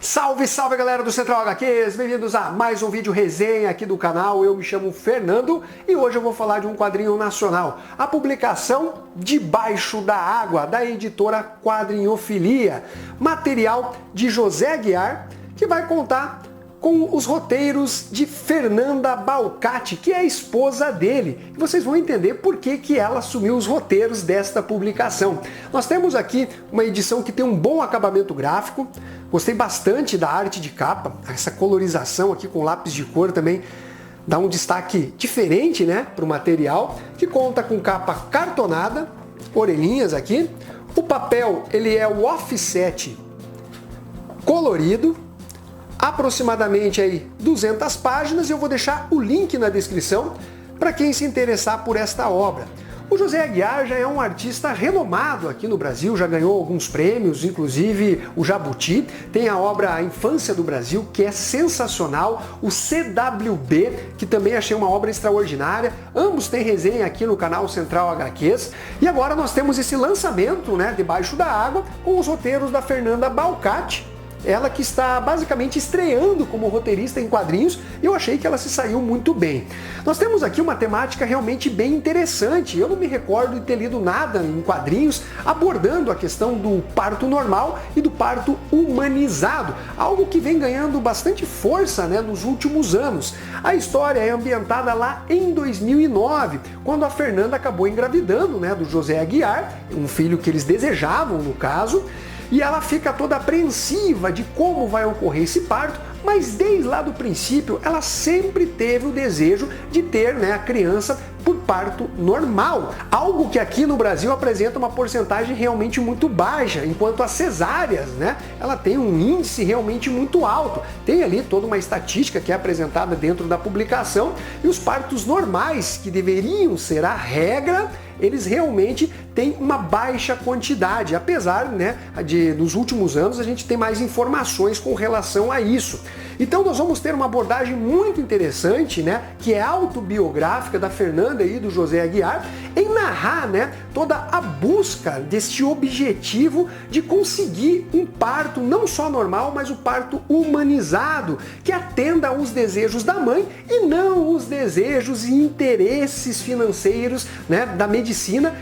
Salve, salve galera do Central HQs, bem-vindos a mais um vídeo resenha aqui do canal. Eu me chamo Fernando e hoje eu vou falar de um quadrinho nacional, a publicação Debaixo da Água, da editora Quadrinhofilia, material de José Aguiar, que vai contar com os roteiros de Fernanda Balcati, que é a esposa dele. E vocês vão entender por que ela assumiu os roteiros desta publicação. Nós temos aqui uma edição que tem um bom acabamento gráfico, gostei bastante da arte de capa, essa colorização aqui com lápis de cor também dá um destaque diferente, né, para o material, que conta com capa cartonada, orelhinhas aqui, o papel ele é o offset colorido, aproximadamente aí 200 páginas, e eu vou deixar o link na descrição para quem se interessar por esta obra. O José Aguiar já é um artista renomado aqui no Brasil, já ganhou alguns prêmios, inclusive o Jabuti, tem a obra A Infância do Brasil, que é sensacional, o CWB, que também achei uma obra extraordinária, ambos têm resenha aqui no canal Central HQs, e agora nós temos esse lançamento, né, Debaixo da Água, com os roteiros da Fernanda Balcati, ela que está basicamente estreando como roteirista em quadrinhos, e eu achei que ela se saiu muito bem. Nós temos aqui uma temática realmente bem interessante. Eu não me recordo de ter lido nada em quadrinhos abordando a questão do parto normal e do parto humanizado, algo que vem ganhando bastante força, né, nos últimos anos. A história é ambientada lá em 2009, quando a Fernanda acabou engravidando, né, do José Aguiar, um filho que eles desejavam no caso, e ela fica toda apreensiva de como vai ocorrer esse parto, mas desde lá do princípio ela sempre teve o desejo de ter, né, a criança por parto normal, algo que aqui no Brasil apresenta uma porcentagem realmente muito baixa, enquanto as cesáreas, né, ela tem um índice realmente muito alto. Tem ali toda uma estatística que é apresentada dentro da publicação, e os partos normais, que deveriam ser a regra, eles realmente têm uma baixa quantidade, apesar, né, de nos últimos anos a gente tem mais informações com relação a isso. Então nós vamos ter uma abordagem muito interessante, né, que é autobiográfica da Fernanda e do José Aguiar, em narrar, né, toda a busca deste objetivo de conseguir um parto não só normal, mas o parto humanizado, que atenda aos desejos da mãe e não os desejos e interesses financeiros, né, da medicina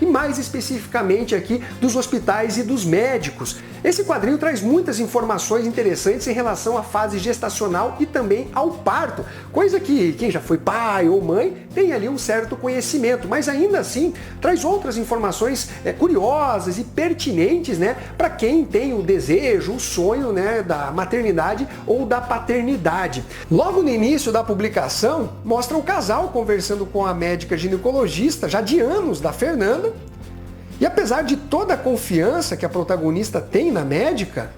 e mais especificamente aqui dos hospitais e dos médicos. Esse quadrinho traz muitas informações interessantes em relação à fase gestacional e também ao parto, coisa que quem já foi pai ou mãe tem ali um certo conhecimento, mas ainda assim traz outras informações curiosas e pertinentes, né, para quem tem o desejo, o sonho, né, da maternidade ou da paternidade. Logo no início da publicação, mostra o casal conversando com a médica ginecologista, já de anos, da Fernanda, e apesar de toda a confiança que a protagonista tem na médica,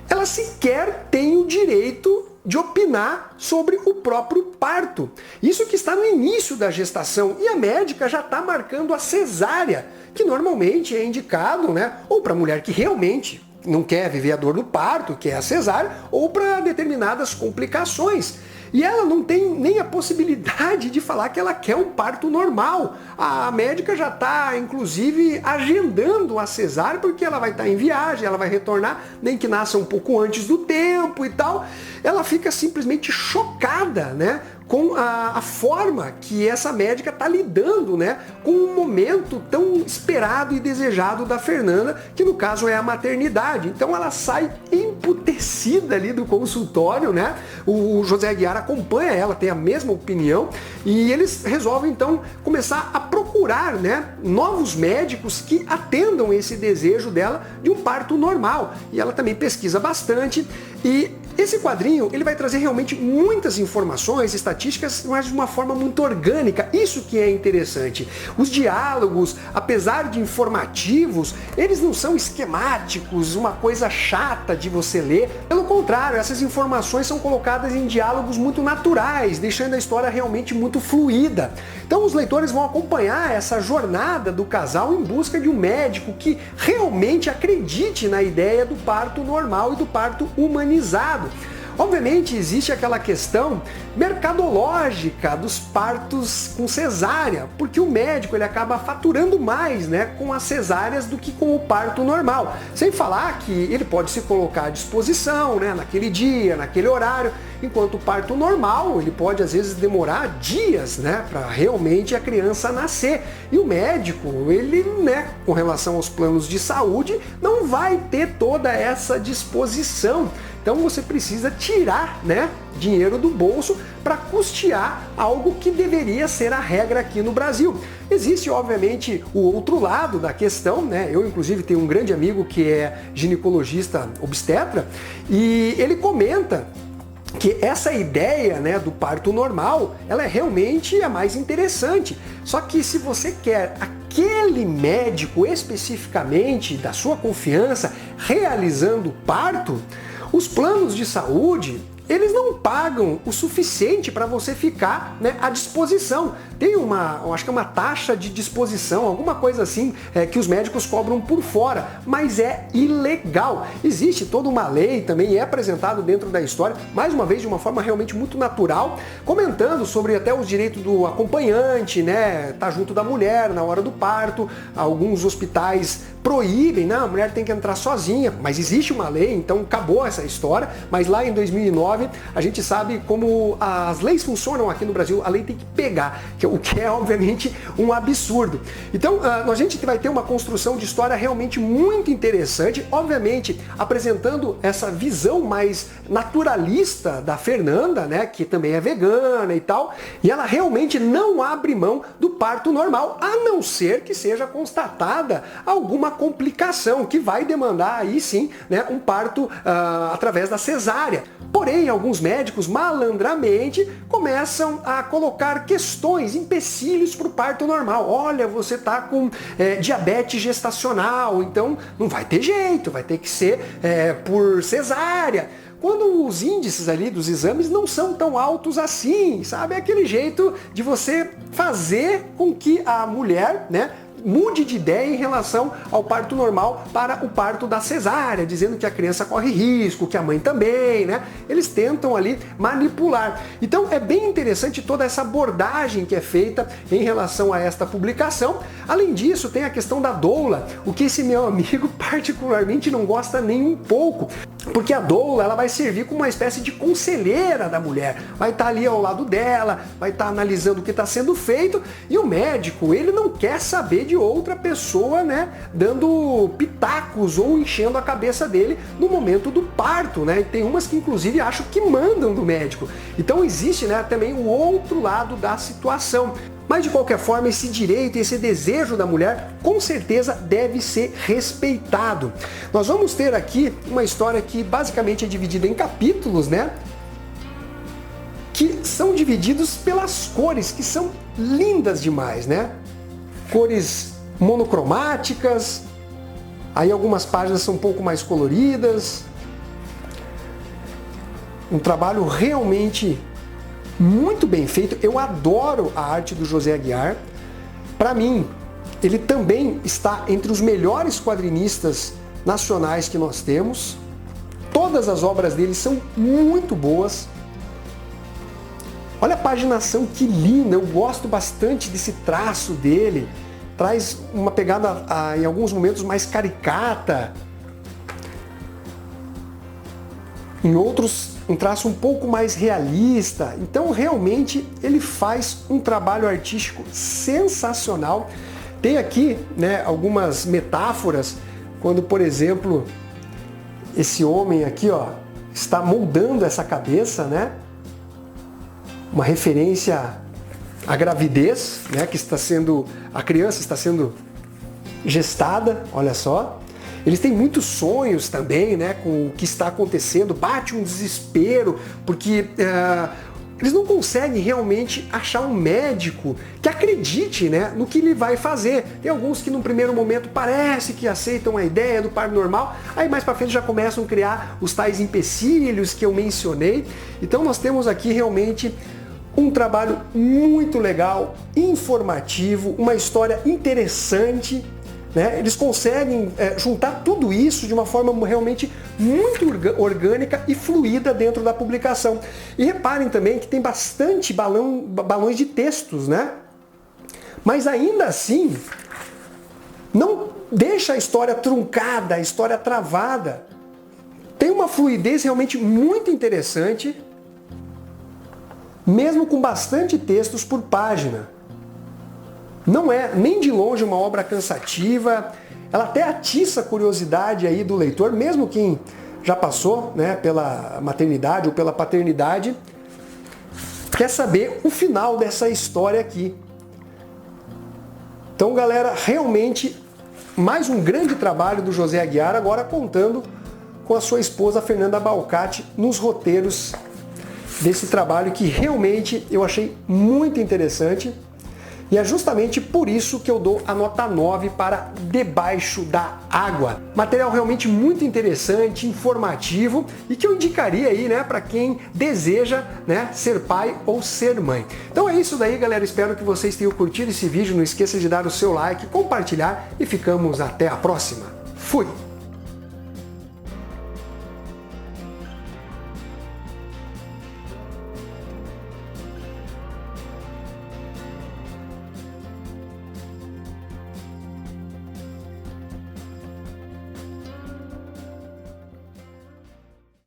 ela sequer tem o direito de opinar sobre o próprio parto. Isso que está no início da gestação, e a médica já está marcando a cesárea, que normalmente é indicado, né, ou para a mulher que realmente não quer viver a dor do parto, que é a cesárea, ou para determinadas complicações. E ela não tem nem a possibilidade de falar que ela quer um parto normal. A médica já está, inclusive, agendando a cesárea, porque ela vai estar em viagem, ela vai retornar, nem que nasça um pouco antes do tempo e tal. Ela fica simplesmente chocada, né, com a forma que essa médica está lidando, né, com um momento tão esperado e desejado da Fernanda, que no caso é a maternidade. Então ela sai emputecida ali do consultório, né? O José Aguiar acompanha ela, tem a mesma opinião, e eles resolvem então começar a procurar, né, novos médicos que atendam esse desejo dela de um parto normal. E ela também pesquisa bastante, e esse quadrinho ele vai trazer realmente muitas informações, estatísticas, mas de uma forma muito orgânica. Isso que é interessante. Os diálogos, apesar de informativos, eles não são esquemáticos, uma coisa chata de você ler. Pelo contrário, essas informações são colocadas em diálogos muito naturais, deixando a história realmente muito fluida. Então os leitores vão acompanhar essa jornada do casal em busca de um médico que realmente acredite na ideia do parto normal e do parto humanizado. Obviamente existe aquela questão mercadológica dos partos com cesárea, porque o médico ele acaba faturando mais, né, com as cesáreas do que com o parto normal. Sem falar que ele pode se colocar à disposição, né, naquele dia, naquele horário, enquanto o parto normal ele pode às vezes demorar dias, né, para realmente a criança nascer. E o médico, ele, né, com relação aos planos de saúde, não vai ter toda essa disposição. Então você precisa tirar, né, dinheiro do bolso para custear algo que deveria ser a regra aqui no Brasil. Existe, obviamente, o outro lado da questão, né? Eu, inclusive, tenho um grande amigo que é ginecologista obstetra e ele comenta que essa ideia, né, do parto normal, ela é realmente a mais interessante. Só que se você quer aquele médico especificamente da sua confiança realizando o parto, os planos de saúde, eles não pagam o suficiente para você ficar, né, à disposição. Tem acho que é uma taxa de disposição, alguma coisa assim, que os médicos cobram por fora, mas é ilegal. Existe toda uma lei, também é apresentado dentro da história, mais uma vez de uma forma realmente muito natural, comentando sobre até os direitos do acompanhante, né, tá junto da mulher na hora do parto. Alguns hospitais proíbem, né, a mulher tem que entrar sozinha, mas existe uma lei, então acabou essa história. Mas lá em 2009, a gente sabe como as leis funcionam aqui no Brasil, a lei tem que pegar, o que é obviamente um absurdo. Então a gente vai ter uma construção de história realmente muito interessante, obviamente apresentando essa visão mais naturalista da Fernanda, né, que também é vegana e tal, e ela realmente não abre mão do parto normal, a não ser que seja constatada alguma complicação que vai demandar aí sim, né, um parto através da cesárea. Porém, alguns médicos malandramente começam a colocar questões, empecilhos para o parto normal. Olha, você está com diabetes gestacional, então não vai ter jeito, vai ter que ser por cesárea. Quando os índices ali dos exames não são tão altos assim, sabe? É aquele jeito de você fazer com que a mulher, né, mude de ideia em relação ao parto normal para o parto da cesárea, dizendo que a criança corre risco, que a mãe também, né? Eles tentam ali manipular. Então é bem interessante toda essa abordagem que é feita em relação a esta publicação. Além disso, tem a questão da doula, o que esse meu amigo particularmente não gosta nem um pouco, porque a doula ela vai servir como uma espécie de conselheira da mulher, vai estar ali ao lado dela, vai estar analisando o que está sendo feito, e o médico ele não quer saber de outra pessoa, né, dando pitacos ou enchendo a cabeça dele no momento do parto, né? E tem umas que inclusive acham que mandam do médico. Então existe, né, também o outro lado da situação. Mas de qualquer forma, esse direito e esse desejo da mulher com certeza deve ser respeitado. Nós vamos ter aqui uma história que basicamente é dividida em capítulos, né? Que são divididos pelas cores, que são lindas demais, né? Cores monocromáticas, aí algumas páginas são um pouco mais coloridas. Um trabalho realmente muito bem feito. Eu adoro a arte do José Aguiar. Para mim, ele também está entre os melhores quadrinistas nacionais que nós temos. Todas as obras dele são muito boas. Olha a paginação, que linda, eu gosto bastante desse traço dele. Traz uma pegada, em alguns momentos, mais caricata. Em outros, um traço um pouco mais realista. Então, realmente, ele faz um trabalho artístico sensacional. Tem aqui, né, algumas metáforas, quando, por exemplo, esse homem aqui, ó, está moldando essa cabeça, né? Uma referência à gravidez, né, que a criança está sendo gestada, olha só. Eles têm muitos sonhos também, né, com o que está acontecendo, bate um desespero, porque eles não conseguem realmente achar um médico que acredite, né, no que ele vai fazer. Tem alguns que no primeiro momento parece que aceitam a ideia do parto normal, aí mais para frente já começam a criar os tais empecilhos que eu mencionei. Então nós temos aqui realmente um trabalho muito legal, informativo, uma história interessante, né? Eles conseguem juntar tudo isso de uma forma realmente muito orgânica e fluida dentro da publicação. E reparem também que tem bastante balões de textos, né? Mas ainda assim, não deixa a história truncada, a história travada. Tem uma fluidez realmente muito interessante, mesmo com bastante textos por página. Não é nem de longe uma obra cansativa, ela até atiça a curiosidade aí do leitor, mesmo quem já passou, né, pela maternidade ou pela paternidade, quer saber o final dessa história aqui. Então, galera, realmente mais um grande trabalho do José Aguiar, agora contando com a sua esposa Fernanda Balcati nos roteiros desse trabalho que realmente eu achei muito interessante. E é justamente por isso que eu dou a nota 9 para Debaixo da Água. Material realmente muito interessante, informativo e que eu indicaria aí, né, para quem deseja, né, ser pai ou ser mãe. Então é isso daí, galera. Espero que vocês tenham curtido esse vídeo. Não esqueça de dar o seu like, compartilhar e ficamos até a próxima. Fui!